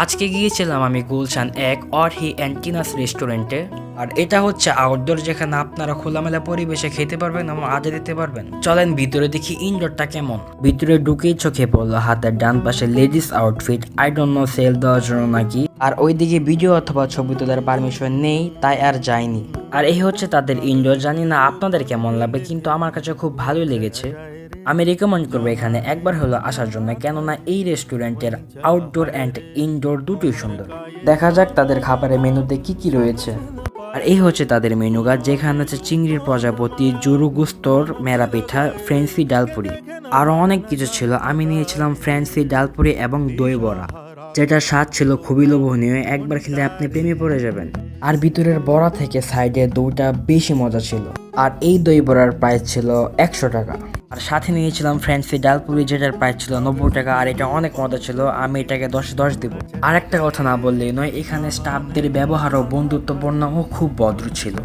আজকে গিয়েছিলাম আমি গুলশান এক অরহি অ্যান্টিনাস রেস্টুরেন্টে। আর এটা হচ্ছে আউটডোর, যেখানে আপনারা খোলামেলা পরিবেশে খেতে পারবেন এবং আড্ডা দিতে পারবেন। চলেন ভিতরে দেখি ইনডোরটা কেমন। ভিতরে ঢুকেই চোখে পড়লো হাতের ডান পাশে ladies outfit, I don't know sale দেওয়ার জন্য নাকি। আর ওইদিকে ভিডিও অথবা ছবি তোলার পারমিশন নেই, তাই আর যায়নি। আর এই হচ্ছে তাদের ইনডোর। জানি না আপনাদের কেমন লাগবে, কিন্তু আমার কাছে খুব ভালোই লেগেছে। আমি রেকমেন্ড করবো এখানে একবার হলো আসার জন্য, কেননা এই রেস্টুরেন্টের আউটডোর অ্যান্ড ইনডোর দুটোই সুন্দর। দেখা যাক তাদের খাবারের মেনুতে কি কি রয়েছে। আর এই হচ্ছে তাদের মেনু কার্ড, যেখানে আছে চিংড়ির প্রজাপতি, জুরু গুস্তর, মেরা পিঠা, ফ্রেন্সি ডালপুরি, আরো অনেক কিছু ছিল। আমি নিয়েছিলাম ফ্রেন্সি ডালপুরি এবং দই বড়া, যেটার স্বাদ ছিল খুবই লোভনীয়। একবার খেলে আপনি প্রেমে পড়ে যাবেন। আর ভিতরের বড়া থেকে সাইডে দইটা বেশি মজা ছিল। আর এই দই বড়ার প্রাইস ছিল 100 টাকা। আর সাথে নিয়েছিলাম ফ্রেন্সি ডালপুরি, যেটার প্রাইস ছিল 90 টাকা। আর এটা অনেক মজা ছিল, আমি এটাকে 10/10 দিব। আর একটা কথা না বললেই নয়, এখানে স্টাফদের ব্যবহারও বন্ধুত্বপূর্ণ ও খুব ভদ্র ছিল।